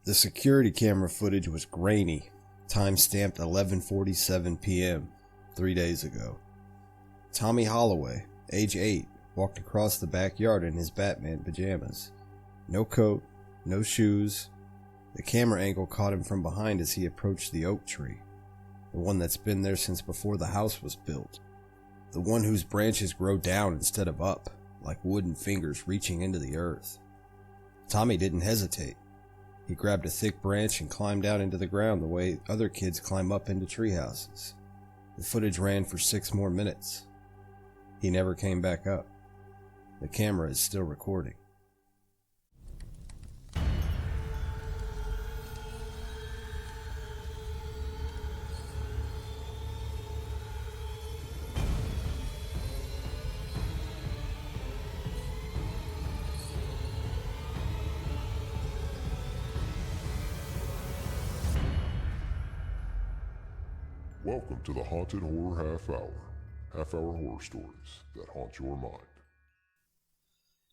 The security camera footage was grainy, time-stamped 11:47 p.m., 3 days ago. Tommy Holloway, age 8, walked across the backyard in his Batman pajamas. No coat, no shoes. The camera angle caught him from behind as he approached the oak tree, the one that's been there since before the house was built, the one whose branches grow down instead of up, like wooden fingers reaching into the earth. Tommy didn't hesitate. He grabbed a thick branch and climbed down into the ground the way other kids climb up into treehouses. The footage ran for 6 more minutes. He never came back up. The camera is still recording. Welcome to the Haunted Horror Half-Hour horror stories that haunt your mind.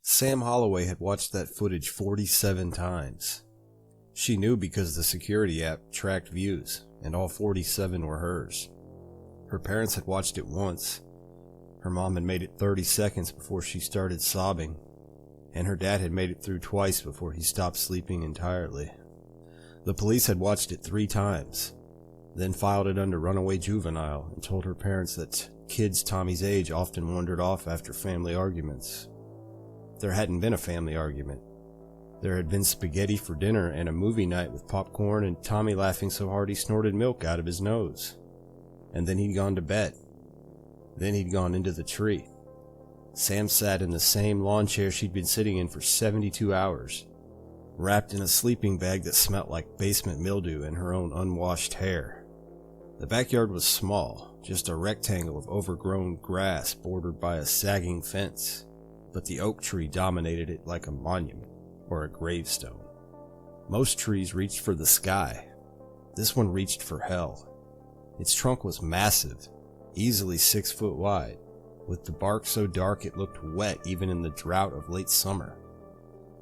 Sam Holloway had watched that footage 47 times. She knew because the security app tracked views, and all 47 were hers. Her parents had watched it once. Her mom had made it 30 seconds before she started sobbing, and her dad had made it through twice before he stopped sleeping entirely. The police had watched it 3 times. Then filed it under runaway juvenile and told her parents that kids Tommy's age often wandered off after family arguments. There hadn't been a family argument. There had been spaghetti for dinner and a movie night with popcorn and Tommy laughing so hard he snorted milk out of his nose. And then he'd gone to bed. Then he'd gone into the tree. Sam sat in the same lawn chair she'd been sitting in for 72 hours, wrapped in a sleeping bag that smelt like basement mildew and her own unwashed hair. The backyard was small, just a rectangle of overgrown grass bordered by a sagging fence, but the oak tree dominated it like a monument or a gravestone. Most trees reached for the sky. This one reached for hell. Its trunk was massive, easily 6 foot wide, with the bark so dark it looked wet even in the drought of late summer.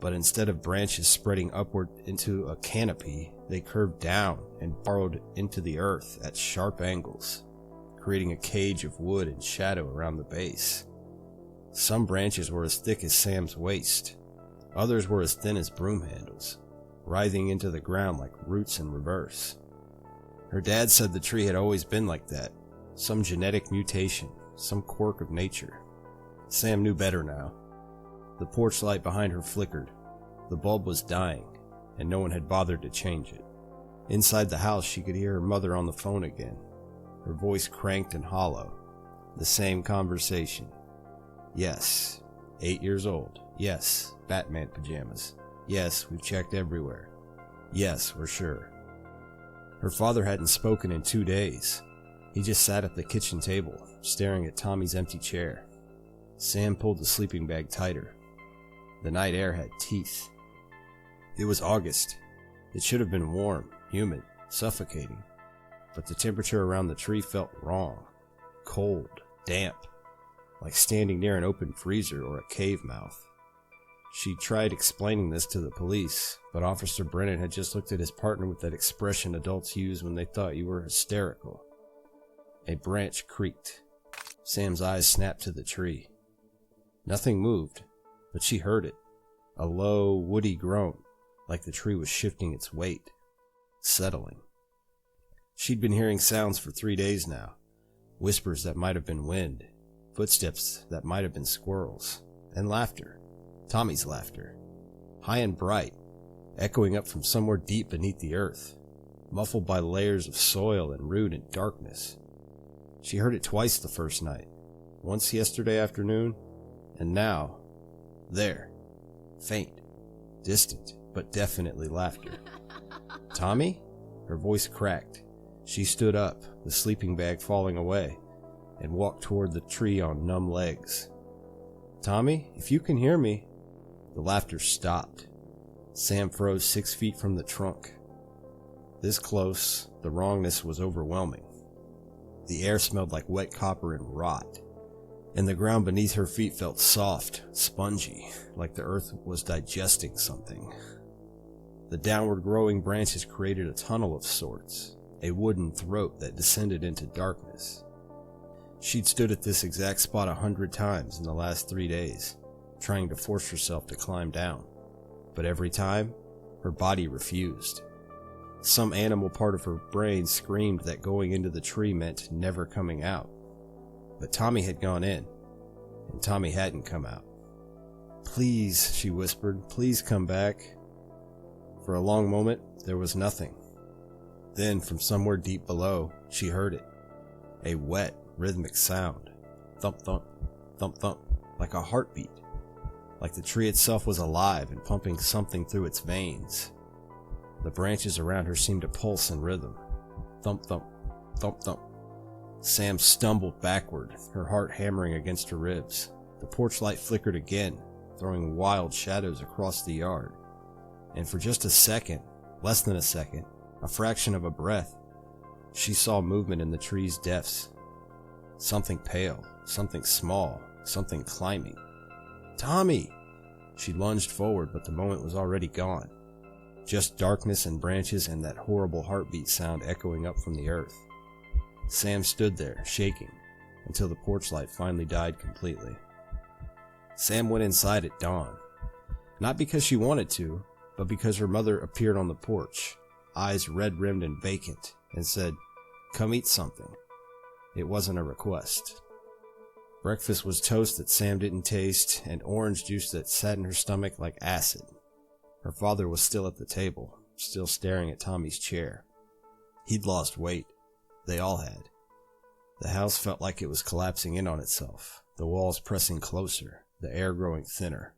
But instead of branches spreading upward into a canopy, they curved down and burrowed into the earth at sharp angles, creating a cage of wood and shadow around the base. Some branches were as thick as Sam's waist. Others were as thin as broom handles, writhing into the ground like roots in reverse. Her dad said the tree had always been like that, some genetic mutation, some quirk of nature. Sam knew better now. The porch light behind her flickered. The bulb was dying, and no one had bothered to change it. Inside the house, she could hear her mother on the phone again, her voice cranked and hollow. The same conversation. Yes, 8 years old. Yes, Batman pajamas. Yes, we've checked everywhere. Yes, we're sure. Her father hadn't spoken in 2 days. He just sat at the kitchen table, staring at Tommy's empty chair. Sam pulled the sleeping bag tighter. The night air had teeth. It was August. It should have been warm, humid, suffocating, but the temperature around the tree felt wrong. Cold, damp, like standing near an open freezer or a cave mouth. She tried explaining this to the police, but Officer Brennan had just looked at his partner with that expression adults use when they thought you were hysterical. A branch creaked. Sam's eyes snapped to the tree. Nothing moved, but she heard it. A low, woody groan, like the tree was shifting its weight, settling. She'd been hearing sounds for 3 days now. Whispers that might have been wind, footsteps that might have been squirrels, and laughter. Tommy's laughter. High and bright, echoing up from somewhere deep beneath the earth, muffled by layers of soil and root and darkness. She heard it twice the first night, once yesterday afternoon, and now, there, faint, distant, but definitely laughter. Tommy? Her voice cracked. She stood up, the sleeping bag falling away, and walked toward the tree on numb legs. Tommy, if you can hear me. The laughter stopped. Sam froze 6 feet from the trunk. This close, the wrongness was overwhelming. The air smelled like wet copper and rot, and the ground beneath her feet felt soft, spongy, like the earth was digesting something. The downward growing branches created a tunnel of sorts, a wooden throat that descended into darkness. She'd stood at this exact spot 100 times in the last 3 days, trying to force herself to climb down. But every time, her body refused. Some animal part of her brain screamed that going into the tree meant never coming out. But Tommy had gone in, and Tommy hadn't come out. "Please," she whispered, "please come back." For a long moment, there was nothing. Then, from somewhere deep below, she heard it. A wet, rhythmic sound. Thump, thump, thump, thump, like a heartbeat. Like the tree itself was alive and pumping something through its veins. The branches around her seemed to pulse in rhythm. Thump, thump, thump, thump. Sam stumbled backward, her heart hammering against her ribs. The porch light flickered again, throwing wild shadows across the yard. And for just a second, less than a second, a fraction of a breath, she saw movement in the tree's depths. Something pale, something small, something climbing. "Tommy!" She lunged forward, but the moment was already gone. Just darkness and branches and that horrible heartbeat sound echoing up from the earth. Sam stood there, shaking, until the porch light finally died completely. Sam went inside at dawn. Not because she wanted to, but because her mother appeared on the porch, eyes red-rimmed and vacant, and said, "Come eat something." It wasn't a request. Breakfast was toast that Sam didn't taste, and orange juice that sat in her stomach like acid. Her father was still at the table, still staring at Tommy's chair. He'd lost weight. They all had. The house felt like it was collapsing in on itself, the walls pressing closer, the air growing thinner.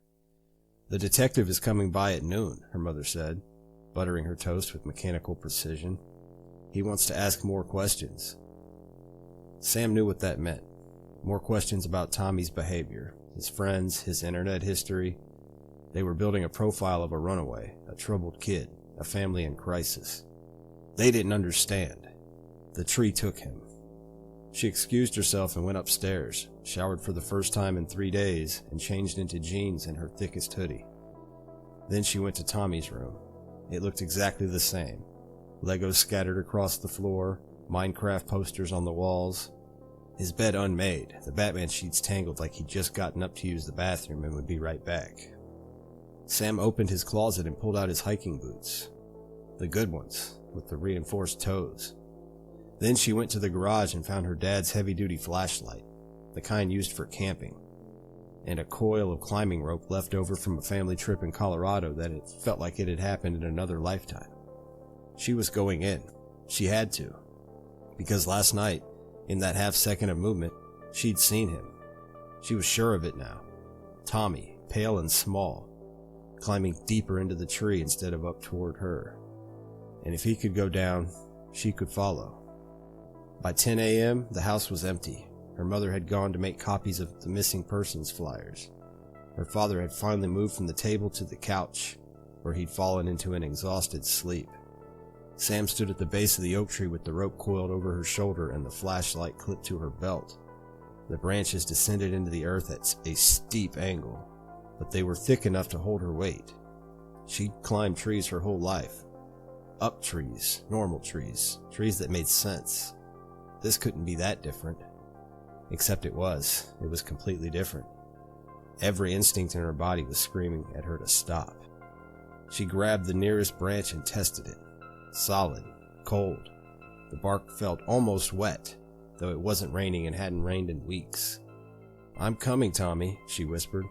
"The detective is coming by at noon," her mother said, buttering her toast with mechanical precision. "He wants to ask more questions." Sam knew what that meant. More questions about Tommy's behavior, his friends, his internet history. They were building a profile of a runaway, a troubled kid, a family in crisis. They didn't understand. The tree took him. She excused herself and went upstairs, showered for the first time in 3 days, and changed into jeans and her thickest hoodie. Then she went to Tommy's room. It looked exactly the same. Legos scattered across the floor, Minecraft posters on the walls. His bed unmade, the Batman sheets tangled like he'd just gotten up to use the bathroom and would be right back. Sam opened his closet and pulled out his hiking boots. The good ones, with the reinforced toes. Then she went to the garage and found her dad's heavy-duty flashlight, the kind used for camping, and a coil of climbing rope left over from a family trip in Colorado that it felt like it had happened in another lifetime. She was going in. She had to. Because last night, in that half-second of movement, she'd seen him. She was sure of it now. Tommy, pale and small, climbing deeper into the tree instead of up toward her. And if he could go down, she could follow. By 10 a.m., the house was empty. Her mother had gone to make copies of the missing persons flyers. Her father had finally moved from the table to the couch, where he'd fallen into an exhausted sleep. Sam stood at the base of the oak tree with the rope coiled over her shoulder and the flashlight clipped to her belt. The branches descended into the earth at a steep angle, but they were thick enough to hold her weight. She'd climbed trees her whole life. Up trees, normal trees, trees that made sense. This couldn't be that different. Except it was. It was completely different. Every instinct in her body was screaming at her to stop. She grabbed the nearest branch and tested it. Solid, cold. The bark felt almost wet, though it wasn't raining and hadn't rained in weeks. "I'm coming, Tommy," she whispered.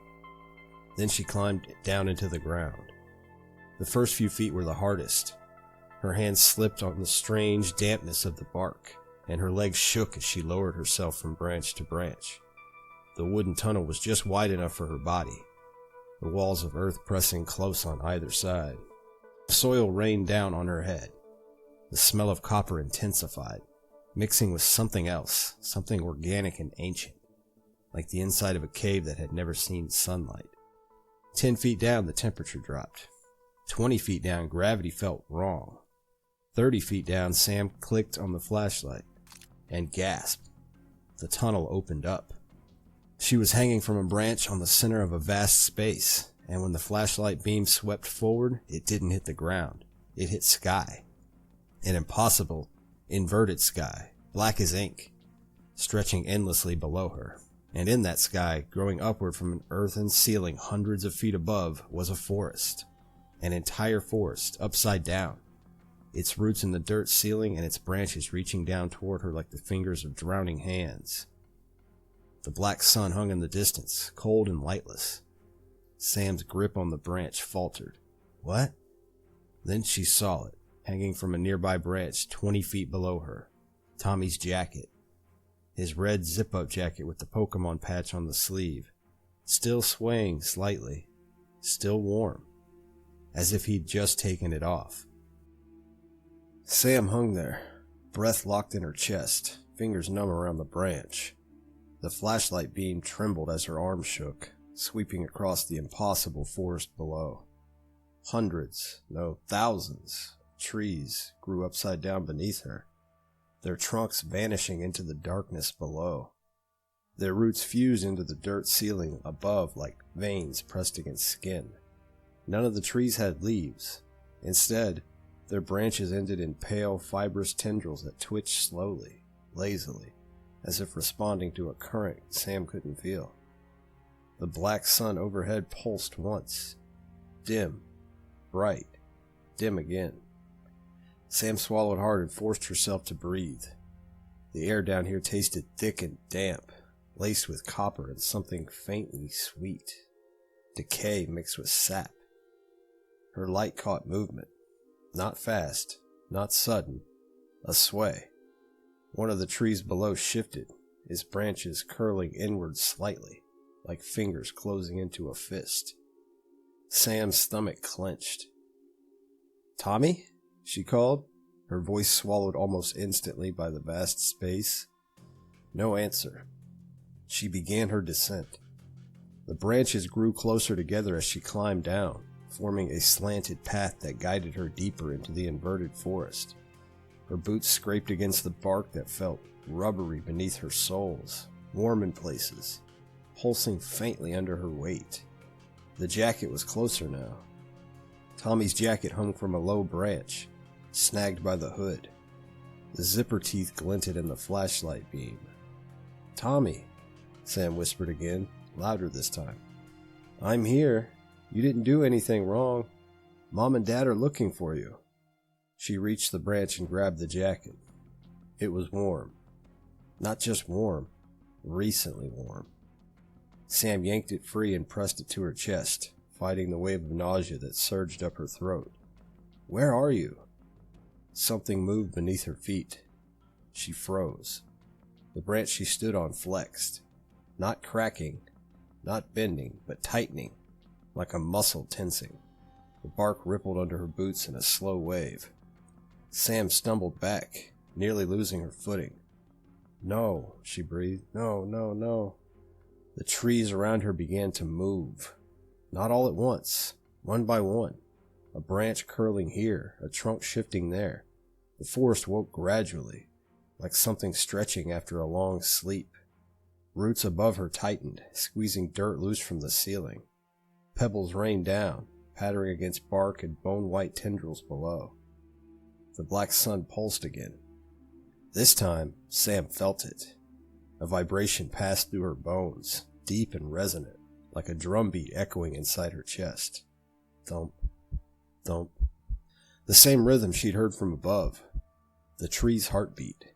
Then she climbed down into the ground. The first few feet were the hardest. Her hands slipped on the strange dampness of the bark, and her legs shook as she lowered herself from branch to branch. The wooden tunnel was just wide enough for her body, the walls of earth pressing close on either side. Soil rained down on her head. The smell of copper intensified, mixing with something else, something organic and ancient, like the inside of a cave that had never seen sunlight. 10 feet down, the temperature dropped. 20 feet down, gravity felt wrong. 30 feet down, Sam clicked on the flashlight and gasped. The tunnel opened up. She was hanging from a branch on the center of a vast space, and when the flashlight beam swept forward, it didn't hit the ground. It hit sky. An impossible, inverted sky, black as ink, stretching endlessly below her. And in that sky, growing upward from an earthen ceiling hundreds of feet above, was a forest. An entire forest, upside down. Its roots in the dirt ceiling and its branches reaching down toward her like the fingers of drowning hands. The black sun hung in the distance, cold and lightless. Sam's grip on the branch faltered. What? Then she saw it, hanging from a nearby branch 20 feet below her. Tommy's jacket. His red zip-up jacket with the Pokemon patch on the sleeve. Still swaying slightly. Still warm. As if he'd just taken it off. Sam hung there, breath locked in her chest, fingers numb around the branch. The flashlight beam trembled as her arm shook, sweeping across the impossible forest below. Hundreds, no, thousands, of trees grew upside down beneath her, their trunks vanishing into the darkness below. Their roots fused into the dirt ceiling above like veins pressed against skin. None of the trees had leaves. Instead, their branches ended in pale, fibrous tendrils that twitched slowly, lazily, as if responding to a current Sam couldn't feel. The black sun overhead pulsed once. Dim. Bright. Dim again. Sam swallowed hard and forced herself to breathe. The air down here tasted thick and damp, laced with copper and something faintly sweet. Decay mixed with sap. Her light caught movement. Not fast, not sudden, a sway. One of the trees below shifted, its branches curling inward slightly, like fingers closing into a fist. Sam's stomach clenched. "Tommy?" she called, her voice swallowed almost instantly by the vast space. No answer. She began her descent. The branches grew closer together as she climbed down, forming a slanted path that guided her deeper into the inverted forest. Her boots scraped against the bark that felt rubbery beneath her soles, warm in places, pulsing faintly under her weight. The jacket was closer now. Tommy's jacket hung from a low branch, snagged by the hood. The zipper teeth glinted in the flashlight beam. "Tommy," Sam whispered again, louder this time. "I'm here. You didn't do anything wrong. Mom and Dad are looking for you." She reached the branch and grabbed the jacket. It was warm. Not just warm, recently warm. Sam yanked it free and pressed it to her chest, fighting the wave of nausea that surged up her throat. "Where are you?" Something moved beneath her feet. She froze. The branch she stood on flexed. Not cracking, not bending, but tightening. Like a muscle tensing. The bark rippled under her boots in a slow wave. Sam stumbled back, nearly losing her footing. "No," she breathed. "No, no, no." The trees around her began to move. Not all at once, one by one. A branch curling here, a trunk shifting there. The forest woke gradually, like something stretching after a long sleep. Roots above her tightened, squeezing dirt loose from the ceiling. Pebbles rained down, pattering against bark and bone-white tendrils below. The black sun pulsed again. This time, Sam felt it. A vibration passed through her bones, deep and resonant, like a drumbeat echoing inside her chest. Thump, thump. The same rhythm she'd heard from above. The tree's heartbeat.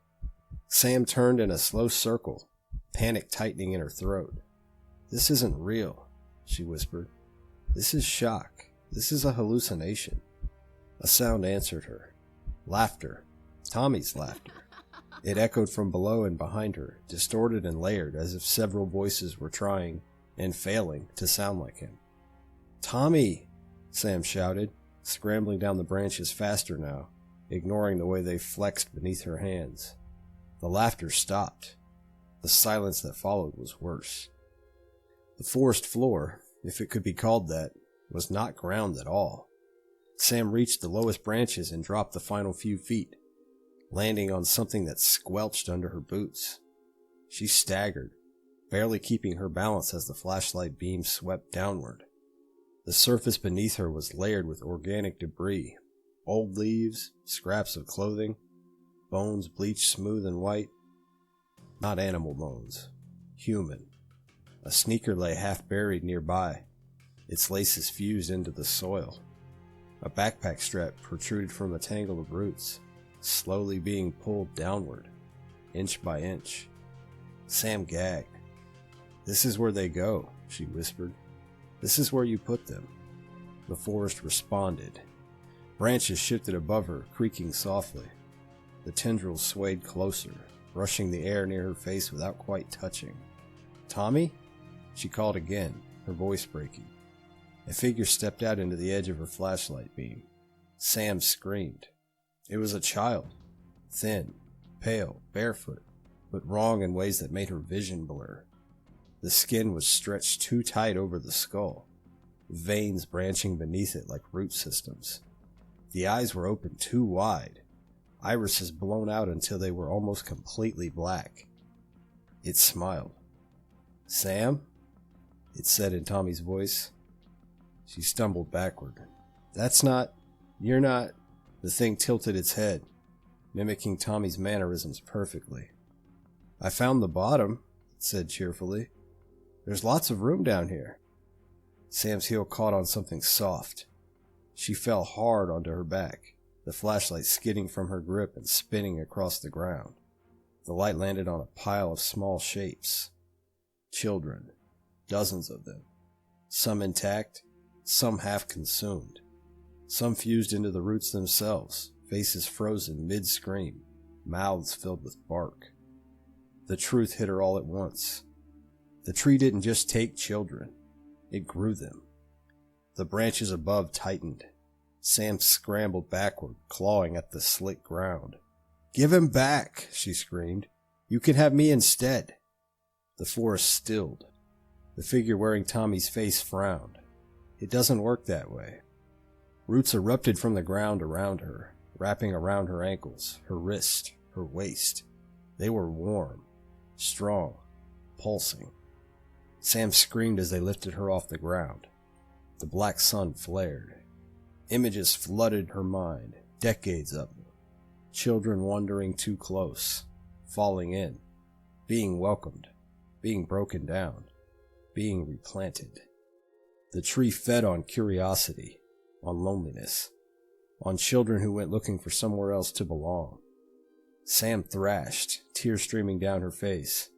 Sam turned in a slow circle, panic tightening in her throat. "This isn't real," she whispered. "This is shock. This is a hallucination." A sound answered her. Laughter. Tommy's laughter. It echoed from below and behind her, distorted and layered as if several voices were trying, and failing, to sound like him. "Tommy!" Sam shouted, scrambling down the branches faster now, ignoring the way they flexed beneath her hands. The laughter stopped. The silence that followed was worse. The forest floor, if it could be called that, was not ground at all. Sam reached the lowest branches and dropped the final few feet, landing on something that squelched under her boots. She staggered, barely keeping her balance as the flashlight beam swept downward. The surface beneath her was layered with organic debris, old leaves, scraps of clothing, bones bleached smooth and white. Not animal bones. Human. A sneaker lay half buried nearby, its laces fused into the soil. A backpack strap protruded from a tangle of roots, slowly being pulled downward, inch by inch. Sam gagged. "This is where they go," she whispered. "This is where you put them." The forest responded. Branches shifted above her, creaking softly. The tendrils swayed closer, brushing the air near her face without quite touching. "Tommy?" She called again, her voice breaking. A figure stepped out into the edge of her flashlight beam. Sam screamed. It was a child. Thin, pale, barefoot, but wrong in ways that made her vision blur. The skin was stretched too tight over the skull, veins branching beneath it like root systems. The eyes were open too wide, irises blown out until they were almost completely black. It smiled. "Sam?" it said in Tommy's voice. She stumbled backward. You're not. The thing tilted its head, mimicking Tommy's mannerisms perfectly. "I found the bottom," it said cheerfully. "There's lots of room down here." Sam's heel caught on something soft. She fell hard onto her back, the flashlight skidding from her grip and spinning across the ground. The light landed on a pile of small shapes. Children. Dozens of them. Some intact, some half consumed. Some fused into the roots themselves, faces frozen mid-scream, mouths filled with bark. The truth hit her all at once. The tree didn't just take children, it grew them. The branches above tightened. Sam scrambled backward, clawing at the slick ground. "Give him back," she screamed. "You can have me instead." The forest stilled. The figure wearing Tommy's face frowned. "It doesn't work that way." Roots erupted from the ground around her, wrapping around her ankles, her wrist, her waist. They were warm, strong, pulsing. Sam screamed as they lifted her off the ground. The black sun flared. Images flooded her mind, decades of them. Children wandering too close, falling in, being welcomed, being broken down, being replanted. The tree fed on curiosity, on loneliness, on children who went looking for somewhere else to belong. Sam thrashed, tears streaming down her face.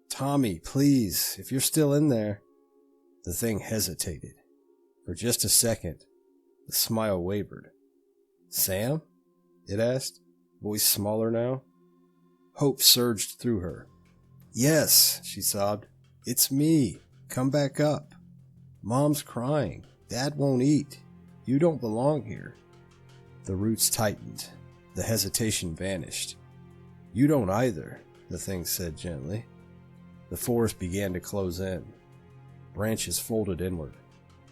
"Tommy, please, if you're still in there." The thing hesitated. For just a second, the smile wavered. "Sam?" it asked, voice smaller now. Hope surged through her. "Yes," she sobbed. "It's me. Come back up. Mom's crying. Dad won't eat. You don't belong here." The roots tightened. The hesitation vanished. "You don't either," the thing said gently. The forest began to close in. Branches folded inward.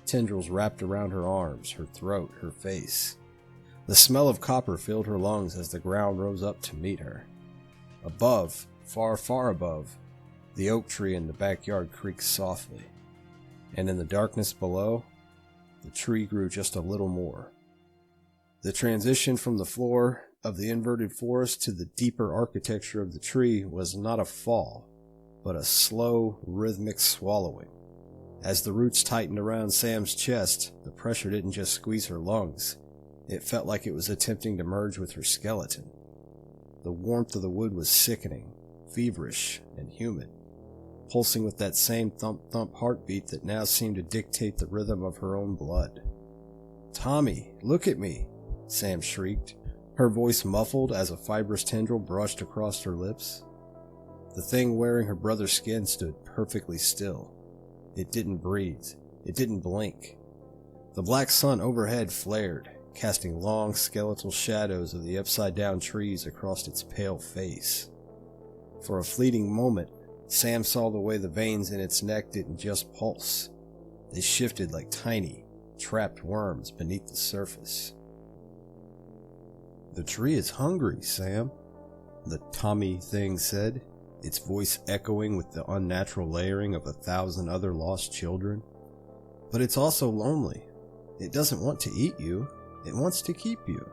Tendrils wrapped around her arms, her throat, her face. The smell of copper filled her lungs as the ground rose up to meet her. Above, far, far above, the oak tree in the backyard creaked softly. And in the darkness below, the tree grew just a little more. The transition from the floor of the inverted forest to the deeper architecture of the tree was not a fall, but a slow, rhythmic swallowing. As the roots tightened around Sam's chest, the pressure didn't just squeeze her lungs. It felt like it was attempting to merge with her skeleton. The warmth of the wood was sickening, feverish, and humid, pulsing with that same thump-thump heartbeat that now seemed to dictate the rhythm of her own blood. "Tommy, look at me," Sam shrieked, her voice muffled as a fibrous tendril brushed across her lips. The thing wearing her brother's skin stood perfectly still. It didn't breathe. It didn't blink. The black sun overhead flared, casting long skeletal shadows of the upside-down trees across its pale face. For a fleeting moment, Sam saw the way the veins in its neck didn't just pulse. They shifted like tiny, trapped worms beneath the surface. "The tree is hungry, Sam," the Tommy thing said, its voice echoing with the unnatural layering of 1,000 other lost children. But it's also lonely. It doesn't want to eat you. It wants to keep you.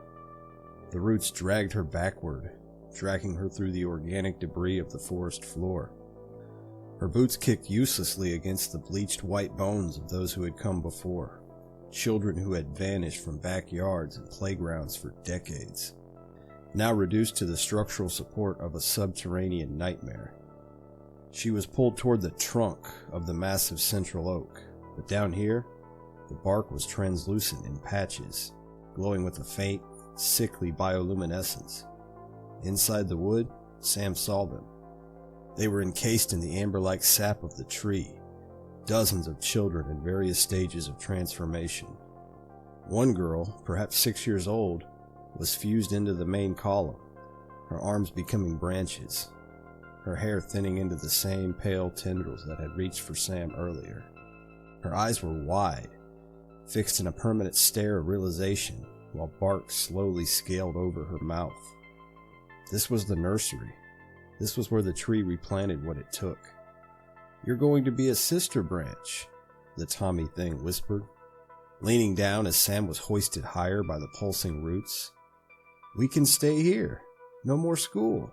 The roots dragged her backward, dragging her through the organic debris of the forest floor. Her boots kicked uselessly against the bleached white bones of those who had come before, children who had vanished from backyards and playgrounds for decades, now reduced to the structural support of a subterranean nightmare. She was pulled toward the trunk of the massive central oak, but down here, the bark was translucent in patches, glowing with a faint, sickly bioluminescence. Inside the wood, Sam saw them. They were encased in the amber-like sap of the tree, dozens of children in various stages of transformation. One girl, perhaps 6 years old, was fused into the main column, her arms becoming branches, her hair thinning into the same pale tendrils that had reached for Sam earlier. Her eyes were wide, fixed in a permanent stare of realization, while bark slowly scaled over her mouth. This was the nursery. This was where the tree replanted what it took. "You're going to be a sister branch," the Tommy thing whispered, leaning down as Sam was hoisted higher by the pulsing roots. "We can stay here. No more school.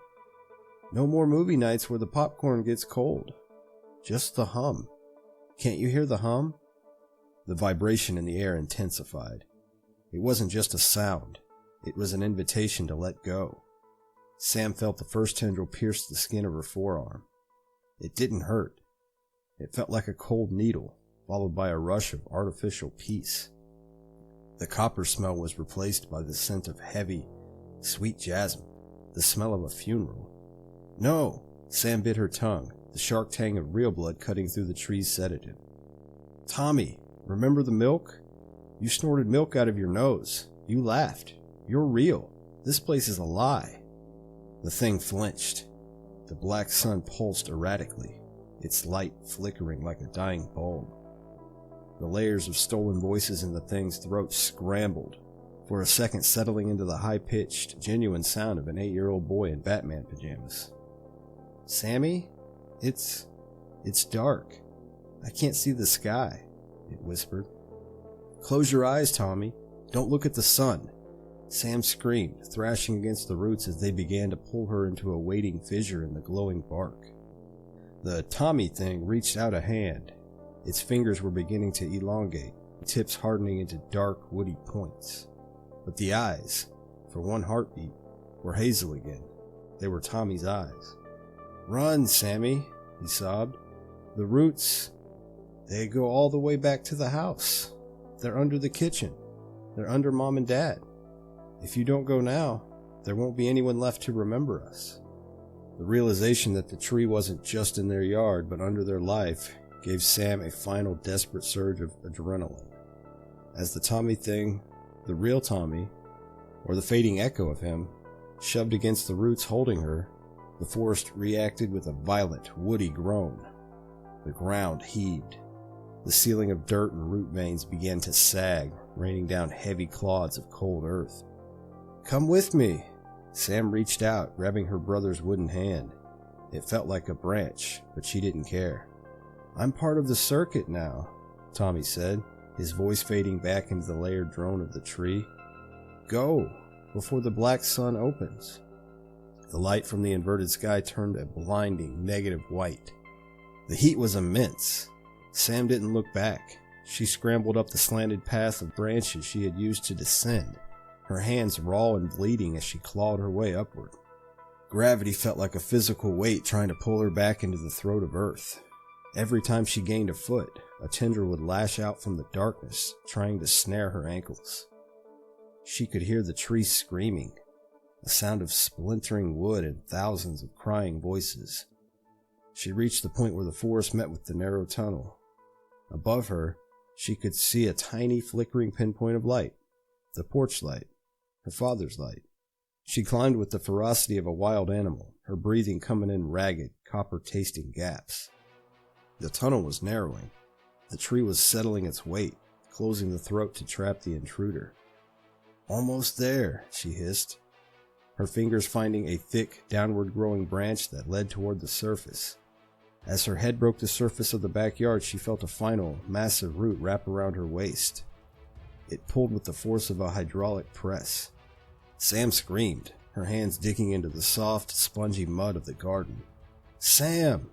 No more movie nights where the popcorn gets cold. Just the hum. Can't you hear the hum?" The vibration in the air intensified. It wasn't just a sound. It was an invitation to let go. Sam felt the first tendril pierce the skin of her forearm. It didn't hurt. It felt like a cold needle, followed by a rush of artificial peace. The copper smell was replaced by the scent of heavy, sweet jasmine, the smell of a funeral. "No!" Sam bit her tongue, the sharp tang of real blood cutting through the tree's sedative. "Tommy, remember the milk? You snorted milk out of your nose. You laughed. You're real. This place is a lie." The thing flinched. The black sun pulsed erratically, its light flickering like a dying bulb. The layers of stolen voices in the thing's throat scrambled, for a second settling into the high-pitched, genuine sound of an 8-year-old boy in Batman pajamas. "Sammy, it's dark. I can't see the sky," it whispered. "Close your eyes, Tommy. Don't look at the sun." Sam screamed, thrashing against the roots as they began to pull her into a waiting fissure in the glowing bark. The Tommy thing reached out a hand. Its fingers were beginning to elongate, tips hardening into dark, woody points. But the eyes, for one heartbeat, were hazel again. They were Tommy's eyes. "Run, Sammy," he sobbed. "The roots, they go all the way back to the house. They're under the kitchen. They're under Mom and Dad. If you don't go now, there won't be anyone left to remember us." The realization that the tree wasn't just in their yard, but under their life, gave Sam a final desperate surge of adrenaline. As the Tommy thing, the real Tommy, or the fading echo of him, shoved against the roots holding her, the forest reacted with a violent, woody groan. The ground heaved. The ceiling of dirt and root veins began to sag, raining down heavy clods of cold earth. "Come with me." Sam reached out, grabbing her brother's wooden hand. It felt like a branch, but she didn't care. "I'm part of the circuit now," Tommy said, his voice fading back into the layered drone of the tree. "Go, before the black sun opens." The light from the inverted sky turned a blinding, negative white. The heat was immense. Sam didn't look back. She scrambled up the slanted path of branches she had used to descend, her hands raw and bleeding as she clawed her way upward. Gravity felt like a physical weight trying to pull her back into the throat of Earth. Every time she gained a foot, a tendril would lash out from the darkness, trying to snare her ankles. She could hear the tree screaming, a sound of splintering wood and thousands of crying voices. She reached the point where the forest met with the narrow tunnel. Above her, she could see a tiny flickering pinpoint of light, the porch light, her father's light. She climbed with the ferocity of a wild animal, her breathing coming in ragged, copper-tasting gaps. The tunnel was narrowing. The tree was settling its weight, closing the throat to trap the intruder. "Almost there," she hissed, her fingers finding a thick, downward-growing branch that led toward the surface. As her head broke the surface of the backyard, she felt a final, massive root wrap around her waist. It pulled with the force of a hydraulic press. Sam screamed, her hands digging into the soft, spongy mud of the garden. "Sam!"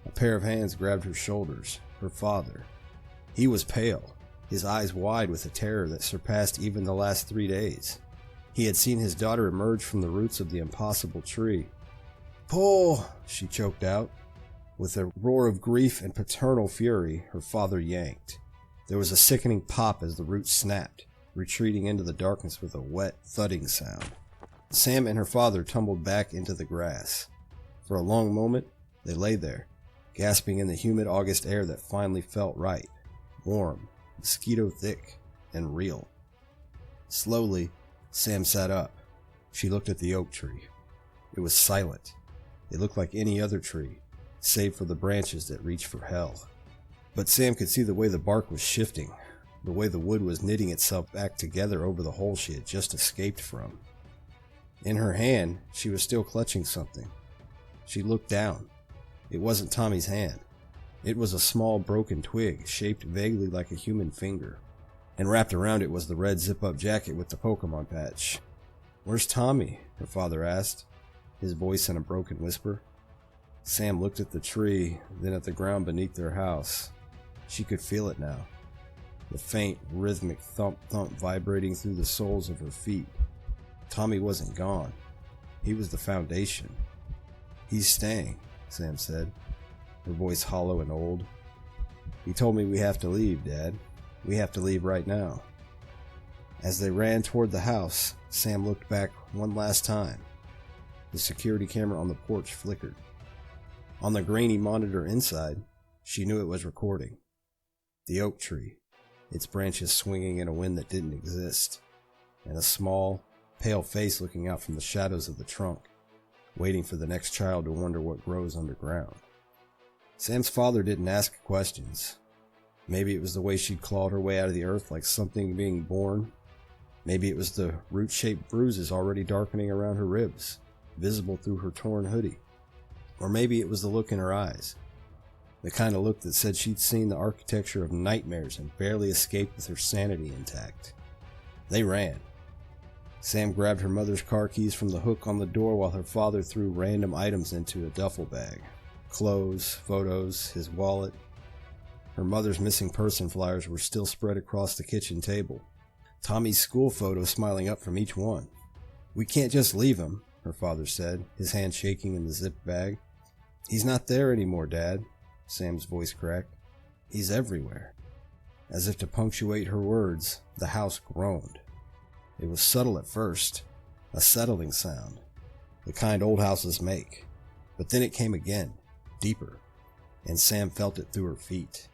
A pair of hands grabbed her shoulders. Her father. He was pale, his eyes wide with a terror that surpassed even the last 3 days. He had seen his daughter emerge from the roots of the impossible tree. "Pull!" she choked out. With a roar of grief and paternal fury, her father yanked. There was a sickening pop as the roots snapped, retreating into the darkness with a wet, thudding sound. Sam and her father tumbled back into the grass. For a long moment, they lay there, gasping in the humid August air that finally felt right. Warm, mosquito-thick, and real. Slowly, Sam sat up. She looked at the oak tree. It was silent. It looked like any other tree, save for the branches that reached for hell. But Sam could see the way the bark was shifting, the way the wood was knitting itself back together over the hole she had just escaped from. In her hand, she was still clutching something. She looked down. It wasn't Tommy's hand. It was a small broken twig, shaped vaguely like a human finger. And wrapped around it was the red zip-up jacket with the Pokemon patch. "Where's Tommy?" her father asked, his voice in a broken whisper. Sam looked at the tree, then at the ground beneath their house. She could feel it now. The faint, rhythmic thump-thump vibrating through the soles of her feet. Tommy wasn't gone. He was the foundation. "He's staying," Sam said, her voice hollow and old. "He told me we have to leave, Dad. We have to leave right now." As they ran toward the house, Sam looked back one last time. The security camera on the porch flickered. On the grainy monitor inside, she knew it was recording. The oak tree, its branches swinging in a wind that didn't exist, and a small, pale face looking out from the shadows of the trunk, waiting for the next child to wonder what grows underground. Sam's father didn't ask questions. Maybe it was the way she'd clawed her way out of the earth like something being born. Maybe it was the root-shaped bruises already darkening around her ribs, visible through her torn hoodie. Or maybe it was the look in her eyes. The kind of look that said she'd seen the architecture of nightmares and barely escaped with her sanity intact. They ran. Sam grabbed her mother's car keys from the hook on the door while her father threw random items into a duffel bag. Clothes, photos, his wallet. Her mother's missing person flyers were still spread across the kitchen table. Tommy's school photo smiling up from each one. "We can't just leave him," her father said, his hand shaking in the zipped bag. "He's not there anymore, Dad," Sam's voice cracked. "He's everywhere." As if to punctuate her words, the house groaned. It was subtle at first, a settling sound, the kind old houses make. But then it came again, deeper, and Sam felt it through her feet.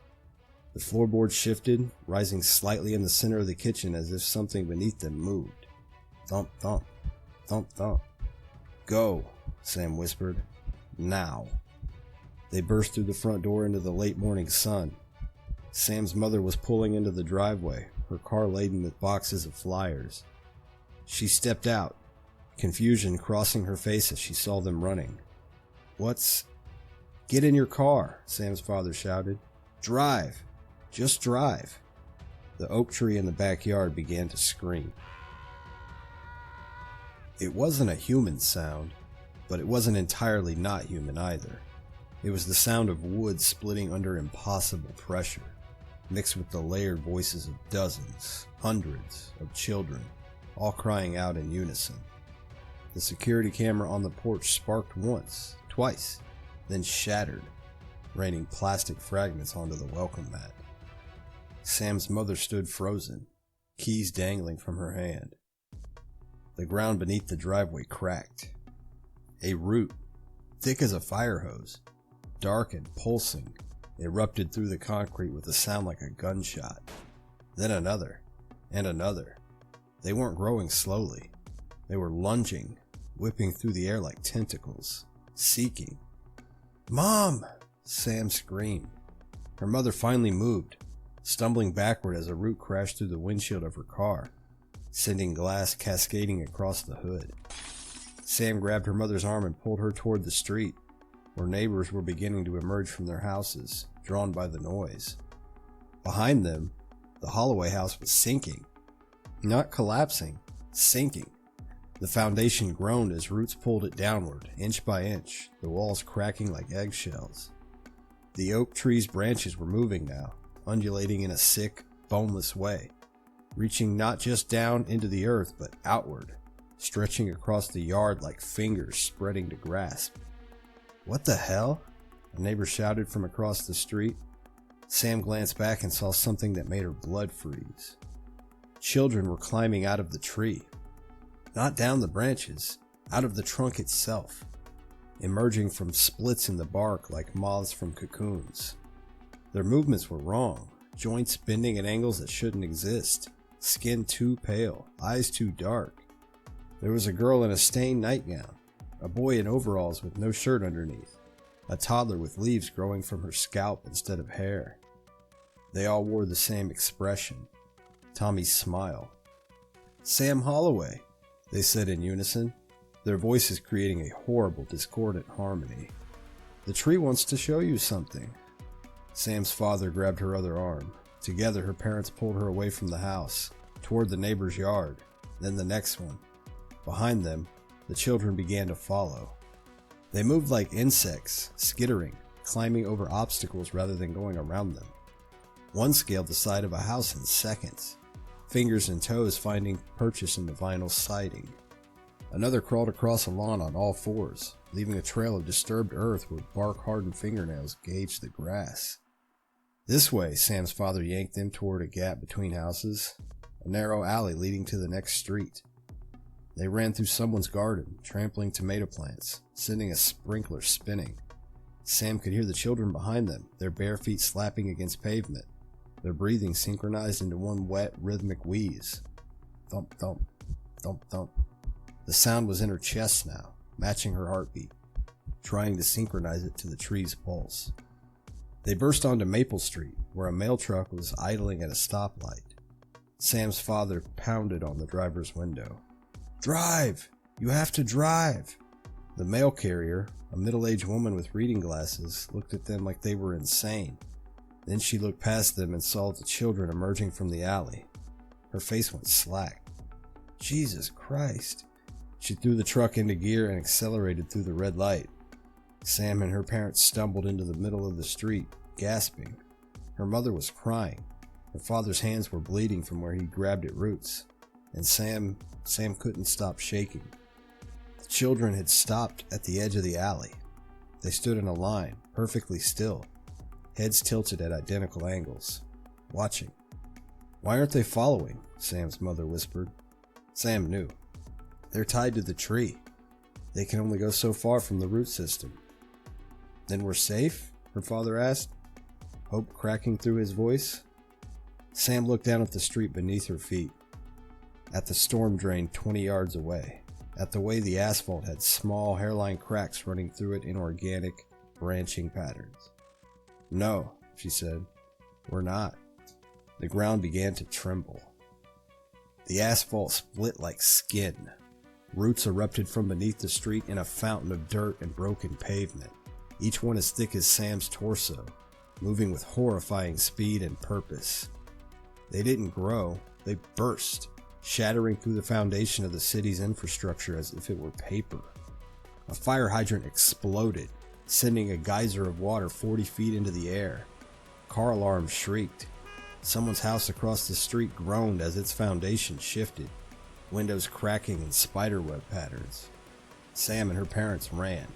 The floorboards shifted, rising slightly in the center of the kitchen as if something beneath them moved. Thump, thump, thump, thump. "Go," Sam whispered. "Now." They burst through the front door into the late morning sun. Sam's mother was pulling into the driveway, her car laden with boxes of flyers. She stepped out, confusion crossing her face as she saw them running. "What's—" "Get in your car," Sam's father shouted. "Drive. Just drive." The oak tree in the backyard began to scream. It wasn't a human sound, but it wasn't entirely not human either. It was the sound of wood splitting under impossible pressure, mixed with the layered voices of dozens, hundreds of children, all crying out in unison. The security camera on the porch sparked once, twice, then shattered, raining plastic fragments onto the welcome mat. Sam's mother stood frozen, keys dangling from her hand. The ground beneath the driveway cracked. A root, thick as a fire hose, dark and pulsing, erupted through the concrete with a sound like a gunshot. Then another, and another. They weren't growing slowly. They were lunging, whipping through the air like tentacles, seeking. "Mom!" Sam screamed. Her mother finally moved, stumbling backward as a root crashed through the windshield of her car, sending glass cascading across the hood. Sam grabbed her mother's arm and pulled her toward the street. where neighbors were beginning to emerge from their houses, drawn by the noise. Behind them, the Holloway house was sinking. Not collapsing, sinking. The foundation groaned as roots pulled it downward, inch by inch, the walls cracking like eggshells. The oak tree's branches were moving now, undulating in a sick, boneless way, reaching not just down into the earth, but outward, stretching across the yard like fingers spreading to grasp. "What the hell?" a neighbor shouted from across the street. Sam glanced back and saw something that made her blood freeze. Children were climbing out of the tree. Not down the branches, out of the trunk itself, emerging from splits in the bark like moths from cocoons. Their movements were wrong, joints bending at angles that shouldn't exist, skin too pale, eyes too dark. There was a girl in a stained nightgown, a boy in overalls with no shirt underneath, a toddler with leaves growing from her scalp instead of hair. They all wore the same expression, Tommy's smile. "Sam Holloway," they said in unison, their voices creating a horrible, discordant harmony. "The tree wants to show you something." Sam's father grabbed her other arm. Together, her parents pulled her away from the house, toward the neighbor's yard, then the next one. Behind them, the children began to follow. They moved like insects, skittering, climbing over obstacles rather than going around them. One scaled the side of a house in seconds, fingers and toes finding purchase in the vinyl siding. Another crawled across a lawn on all fours, leaving a trail of disturbed earth where bark-hardened fingernails gauged the grass. "This way," Sam's father yanked them toward a gap between houses, a narrow alley leading to the next street. They ran through someone's garden, trampling tomato plants, sending a sprinkler spinning. Sam could hear the children behind them, their bare feet slapping against pavement, their breathing synchronized into one wet, rhythmic wheeze. Thump, thump, thump, thump. The sound was in her chest now, matching her heartbeat, trying to synchronize it to the tree's pulse. They burst onto Maple Street, where a mail truck was idling at a stoplight. Sam's father pounded on the driver's window. "Drive! You have to drive!" The mail carrier, a middle-aged woman with reading glasses, looked at them like they were insane. Then she looked past them and saw the children emerging from the alley. Her face went slack. "Jesus Christ!" She threw the truck into gear and accelerated through the red light. Sam and her parents stumbled into the middle of the street, gasping. Her mother was crying. Her father's hands were bleeding from where he grabbed at roots. And Sam couldn't stop shaking. The children had stopped at the edge of the alley. They stood in a line, perfectly still, heads tilted at identical angles, watching. "Why aren't they following?" Sam's mother whispered. Sam knew. "They're tied to the tree. They can only go so far from the root system." "Then we're safe?" her father asked, hope cracking through his voice. Sam looked down at the street beneath her feet, at the storm drain 20 yards away, at the way the asphalt had small hairline cracks running through it in organic, branching patterns. "No," she said, "we're not." The ground began to tremble. The asphalt split like skin. Roots erupted from beneath the street in a fountain of dirt and broken pavement, each one as thick as Sam's torso, moving with horrifying speed and purpose. They didn't grow, they burst, shattering through the foundation of the city's infrastructure as if it were paper. A fire hydrant exploded, sending a geyser of water 40 feet into the air. Car alarms shrieked. Someone's house across the street groaned as its foundation shifted, windows cracking in spiderweb patterns. Sam and her parents ran.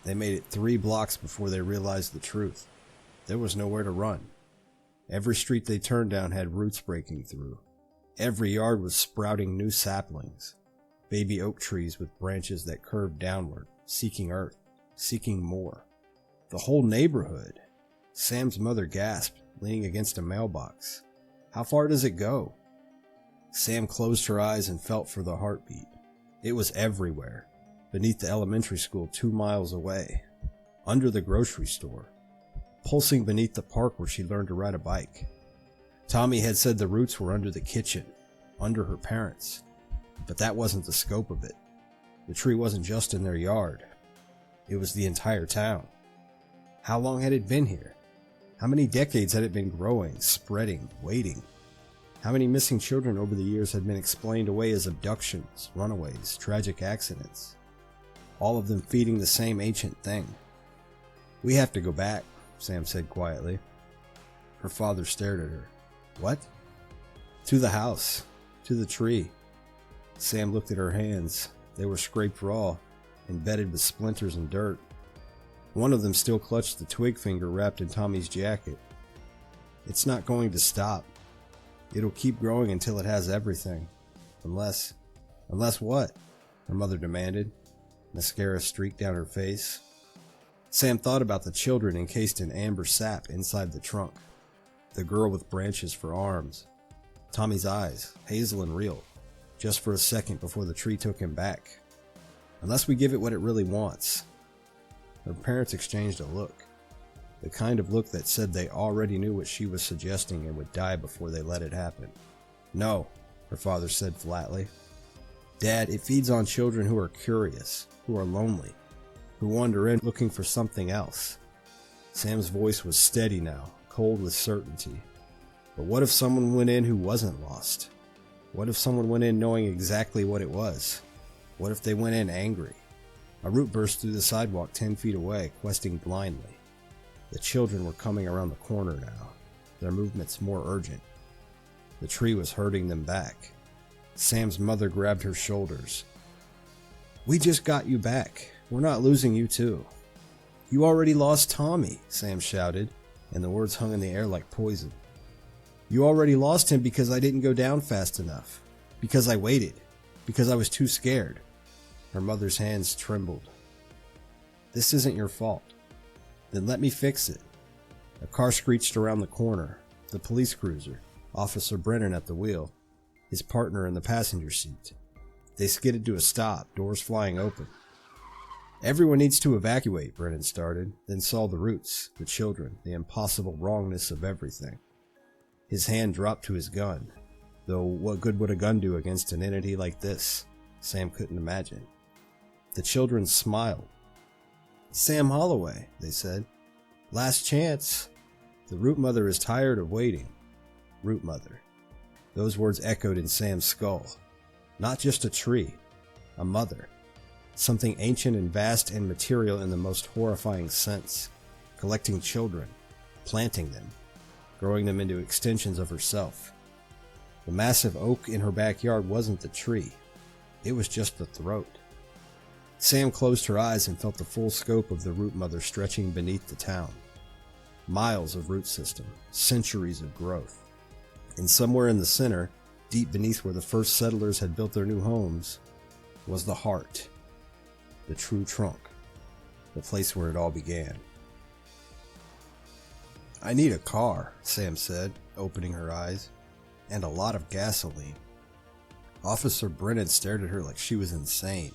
They made it 3 blocks before they realized the truth. There was nowhere to run. Every street they turned down had roots breaking through. Every yard was sprouting new saplings, baby oak trees with branches that curved downward, seeking earth, seeking more. The whole neighborhood. Sam's mother gasped, leaning against a mailbox. "How far does it go?" Sam closed her eyes and felt for the heartbeat. It was everywhere, beneath the elementary school 2 miles away, under the grocery store, pulsing beneath the park where she learned to ride a bike. Tommy had said the roots were under the kitchen, under her parents, but that wasn't the scope of it. The tree wasn't just in their yard. It was the entire town. How long had it been here? How many decades had it been growing, spreading, waiting? How many missing children over the years had been explained away as abductions, runaways, tragic accidents? All of them feeding the same ancient thing. "We have to go back," Sam said quietly. Her father stared at her. "What?" "To the house. To the tree." Sam looked at her hands. They were scraped raw, embedded with splinters and dirt. One of them still clutched the twig finger wrapped in Tommy's jacket. "It's not going to stop. It'll keep growing until it has everything. Unless what?" her mother demanded. Mascara streaked down her face. Sam thought about the children encased in amber sap inside the trunk. The girl with branches for arms. Tommy's eyes, hazel and real, just for a second before the tree took him back. "Unless we give it what it really wants." Her parents exchanged a look. The kind of look that said they already knew what she was suggesting and would die before they let it happen. "No," her father said flatly. "Dad, it feeds on children who are curious, who are lonely, who wander in looking for something else." Sam's voice was steady now, cold with certainty. But what if someone went in who wasn't lost? What if someone went in knowing exactly what it was? What if they went in angry? A root burst through the sidewalk 10 feet away, questing blindly. The children were coming around the corner now, their movements more urgent. The tree was herding them back. Sam's mother grabbed her shoulders. "We just got you back. We're not losing you too." "You already lost Tommy," Sam shouted, and the words hung in the air like poison. "You already lost him because I didn't go down fast enough. Because I waited. Because I was too scared." Her mother's hands trembled. "This isn't your fault." "Then let me fix it." A car screeched around the corner. The police cruiser, Officer Brennan at the wheel, his partner in the passenger seat. They skidded to a stop, doors flying open. "Everyone needs to evacuate," Brennan started, then saw the roots, the children, the impossible wrongness of everything. His hand dropped to his gun, though what good would a gun do against an entity like this? Sam couldn't imagine. The children smiled. "Sam Holloway," they said. "Last chance. The root mother is tired of waiting." Root mother. Those words echoed in Sam's skull. Not just a tree. A mother. Something ancient and vast and material in the most horrifying sense. Collecting children. Planting them. Growing them into extensions of herself. The massive oak in her backyard wasn't the tree. It was just the throat. Sam closed her eyes and felt the full scope of the root mother stretching beneath the town. Miles of root system, centuries of growth. And somewhere in the center, deep beneath where the first settlers had built their new homes, was the heart. The true trunk. The place where it all began. "I need a car," Sam said, opening her eyes. "And a lot of gasoline." Officer Brennan stared at her like she was insane.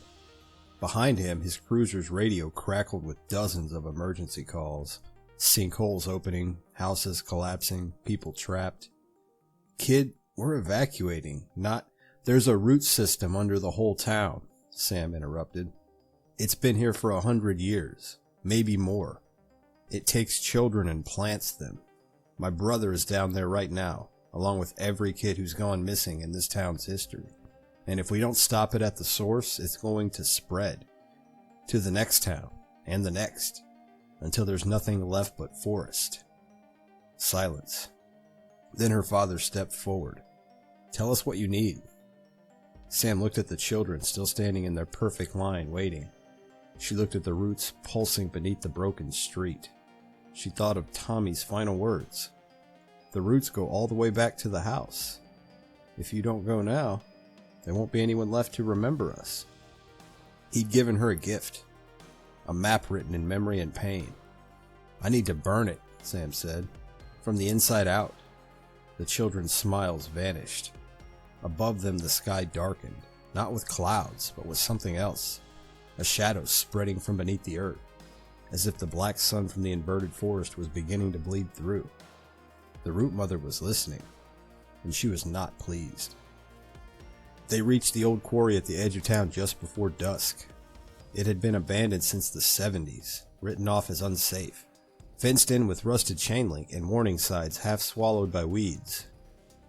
Behind him, his cruiser's radio crackled with dozens of emergency calls. Sinkholes opening, houses collapsing, people trapped. "Kid, we're evacuating, not—" "There's a root system under the whole town," Sam interrupted. "It's been here for 100 years, maybe more. It takes children and plants them. My brother is down there right now, along with every kid who's gone missing in this town's history. And if we don't stop it at the source, it's going to spread. To the next town, and the next, until there's nothing left but forest." Silence. Then her father stepped forward. "Tell us what you need." Sam looked at the children still standing in their perfect line, waiting. She looked at the roots pulsing beneath the broken street. She thought of Tommy's final words. "The roots go all the way back to the house. If you don't go now, there won't be anyone left to remember us." He'd given her a gift. A map written in memory and pain. "I need to burn it," Sam said. "From the inside out." The children's smiles vanished. Above them the sky darkened, not with clouds, but with something else. A shadow spreading from beneath the earth, as if the black sun from the inverted forest was beginning to bleed through. The root mother was listening, and she was not pleased. They reached the old quarry at the edge of town just before dusk. It had been abandoned since the 70s, written off as unsafe, fenced in with rusted chain link and warning signs half swallowed by weeds.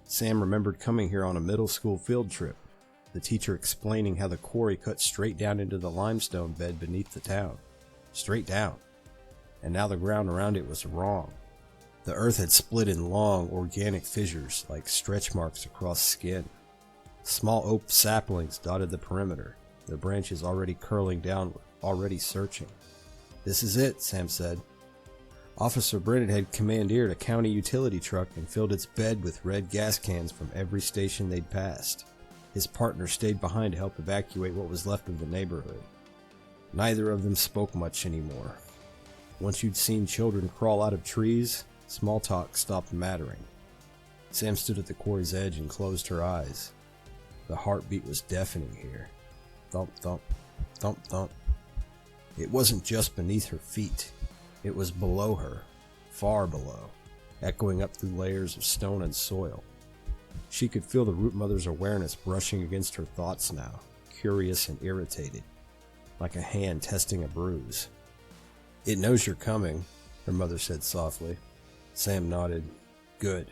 Sam remembered coming here on a middle school field trip, the teacher explaining how the quarry cut straight down into the limestone bed beneath the town. Straight down. And now the ground around it was wrong. The earth had split in long, organic fissures like stretch marks across skin. Small oak saplings dotted the perimeter, their branches already curling downward, already searching. "This is it," Sam said. Officer Brennan had commandeered a county utility truck and filled its bed with red gas cans from every station they'd passed. His partner stayed behind to help evacuate what was left of the neighborhood. Neither of them spoke much anymore. Once you'd seen children crawl out of trees, small talk stopped mattering. Sam stood at the quarry's edge and closed her eyes. The heartbeat was deafening here. Thump, thump, thump, thump. It wasn't just beneath her feet. It was below her, far below, echoing up through layers of stone and soil. She could feel the root mother's awareness brushing against her thoughts now, curious and irritated, like a hand testing a bruise. "It knows you're coming," her mother said softly. Sam nodded. "Good."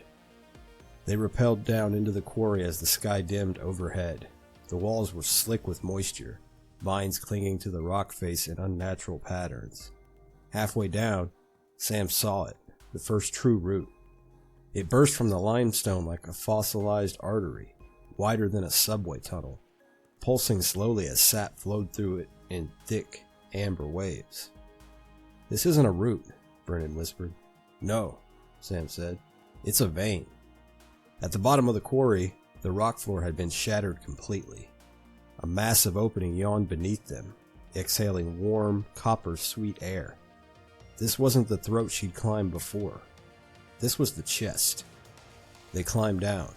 They rappelled down into the quarry as the sky dimmed overhead. The walls were slick with moisture, vines clinging to the rock face in unnatural patterns. Halfway down, Sam saw it, the first true root. It burst from the limestone like a fossilized artery, wider than a subway tunnel, pulsing slowly as sap flowed through it in thick, amber waves. "This isn't a root," Brennan whispered. "No," Sam said. "It's a vein." At the bottom of the quarry, the rock floor had been shattered completely. A massive opening yawned beneath them, exhaling warm, copper-sweet air. This wasn't the throat she'd climbed before. This was the chest. They climbed down.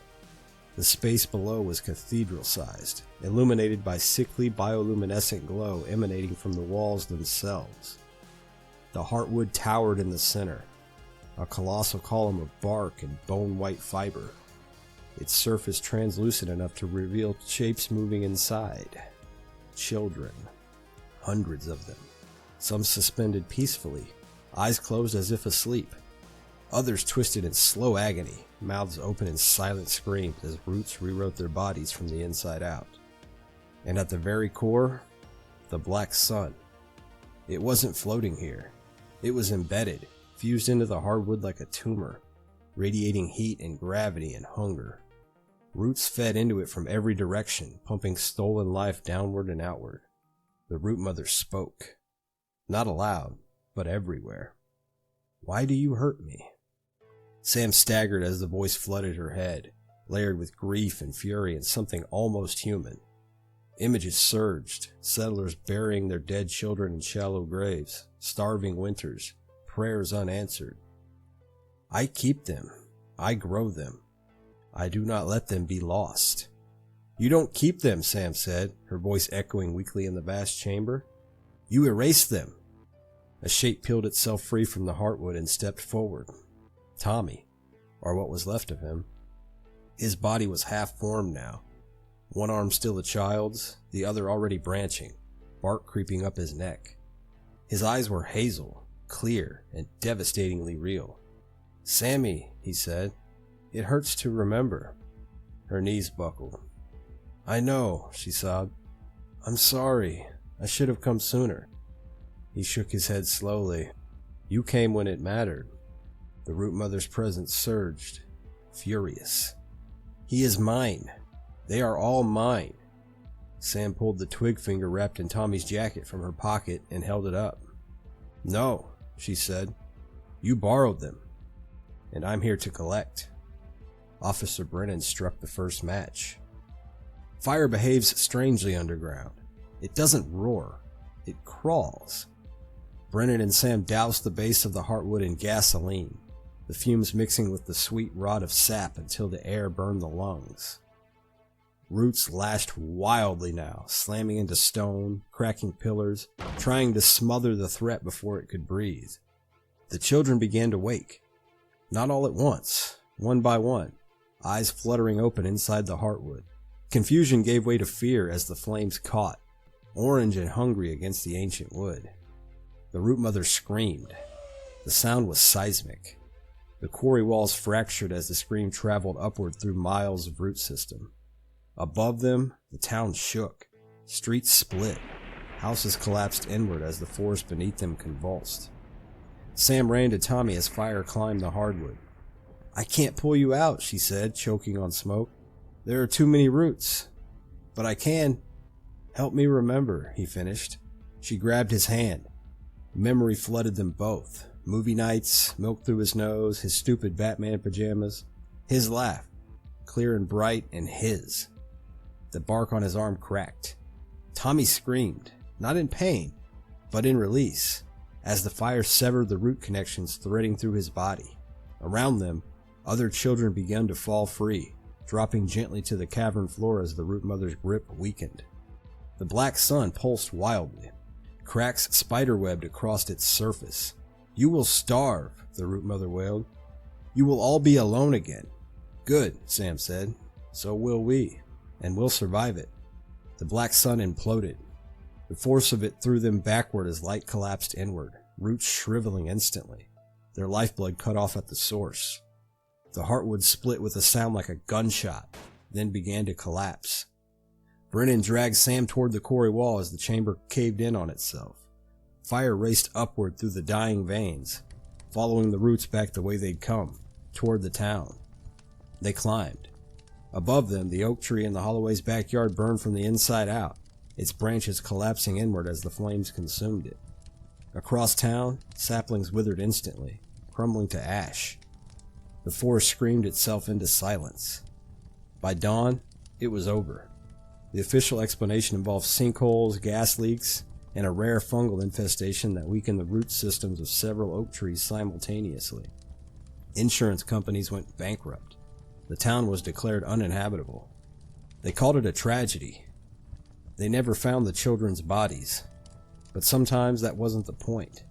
The space below was cathedral-sized, illuminated by sickly bioluminescent glow emanating from the walls themselves. The heartwood towered in the center, a colossal column of bark and bone-white fiber, its surface translucent enough to reveal shapes moving inside. Children. Hundreds of them. Some suspended peacefully, eyes closed as if asleep. Others twisted in slow agony, mouths open in silent screams as roots rewrote their bodies from the inside out. And at the very core, the black sun. It wasn't floating here. It was embedded, fused into the hardwood like a tumor, radiating heat and gravity and hunger. Roots fed into it from every direction, pumping stolen life downward and outward. The root mother spoke. Not aloud, but everywhere. "Why do you hurt me?" Sam staggered as the voice flooded her head, layered with grief and fury and something almost human. Images surged, settlers burying their dead children in shallow graves, starving winters, prayers unanswered. "I keep them. I grow them. I do not let them be lost." "You don't keep them," Sam said, her voice echoing weakly in the vast chamber. "You erase them." A shape peeled itself free from the heartwood and stepped forward. Tommy, or what was left of him. His body was half-formed now, one arm still a child's, the other already branching, bark creeping up his neck. His eyes were hazel, clear, and devastatingly real. "Sammy," he said, "it hurts to remember." Her knees buckled. "I know," she sobbed. "I'm sorry. I should have come sooner." He shook his head slowly. "You came when it mattered." The root mother's presence surged, furious. "He is mine. They are all mine." Sam pulled the twig finger wrapped in Tommy's jacket from her pocket and held it up. "No," she said. "You borrowed them, and I'm here to collect." Officer Brennan struck the first match. Fire behaves strangely underground. It doesn't roar. It crawls. Brennan and Sam doused the base of the heartwood in gasoline, the fumes mixing with the sweet rot of sap until the air burned the lungs. Roots lashed wildly now, slamming into stone, cracking pillars, trying to smother the threat before it could breathe. The children began to wake. Not all at once, one by one, eyes fluttering open inside the heartwood. Confusion gave way to fear as the flames caught, orange and hungry against the ancient wood. The root mother screamed. The sound was seismic. The quarry walls fractured as the scream traveled upward through miles of root system. Above them, the town shook. Streets split. Houses collapsed inward as the forest beneath them convulsed. Sam ran to Tommy as fire climbed the hardwood. "I can't pull you out," she said, choking on smoke. "There are too many roots." "But I can." "Help me remember," he finished. She grabbed his hand. Memory flooded them both. Movie nights, milk through his nose, his stupid Batman pajamas. His laugh, clear and bright, and his. The bark on his arm cracked. Tommy screamed, not in pain, but in release, as the fire severed the root connections threading through his body. Around them, other children began to fall free, dropping gently to the cavern floor as the root mother's grip weakened. The black sun pulsed wildly. Cracks spiderwebbed across its surface. "You will starve," the root mother wailed. "You will all be alone again." "Good," Sam said. "So will we, and we'll survive it." The black sun imploded. The force of it threw them backward as light collapsed inward, roots shriveling instantly, their lifeblood cut off at the source. The heartwood split with a sound like a gunshot, then began to collapse. Brennan dragged Sam toward the quarry wall as the chamber caved in on itself. Fire raced upward through the dying veins, following the roots back the way they'd come, toward the town. They climbed. Above them, the oak tree in the Holloway's backyard burned from the inside out, its branches collapsing inward as the flames consumed it. Across town, saplings withered instantly, crumbling to ash. The forest screamed itself into silence. By dawn, it was over. The official explanation involved sinkholes, gas leaks, and a rare fungal infestation that weakened the root systems of several oak trees simultaneously. Insurance companies went bankrupt. The town was declared uninhabitable. They called it a tragedy. They never found the children's bodies, but sometimes that wasn't the point.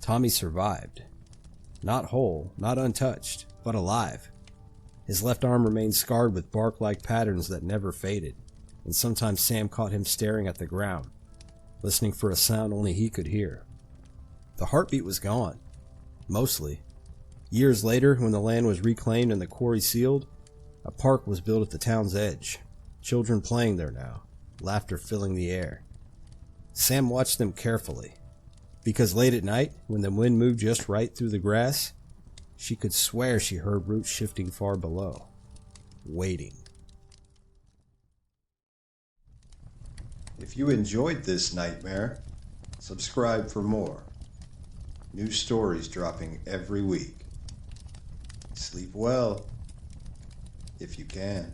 Tommy survived. Not whole, not untouched, but alive. His left arm remained scarred with bark-like patterns that never faded, and sometimes Sam caught him staring at the ground, listening for a sound only he could hear. The heartbeat was gone. Mostly. Years later, when the land was reclaimed and the quarry sealed, a park was built at the town's edge. Children playing there now, laughter filling the air. Sam watched them carefully, because late at night, when the wind moved just right through the grass, she could swear she heard roots shifting far below, waiting. If you enjoyed this nightmare, subscribe for more. New stories dropping every week. Sleep well, if you can.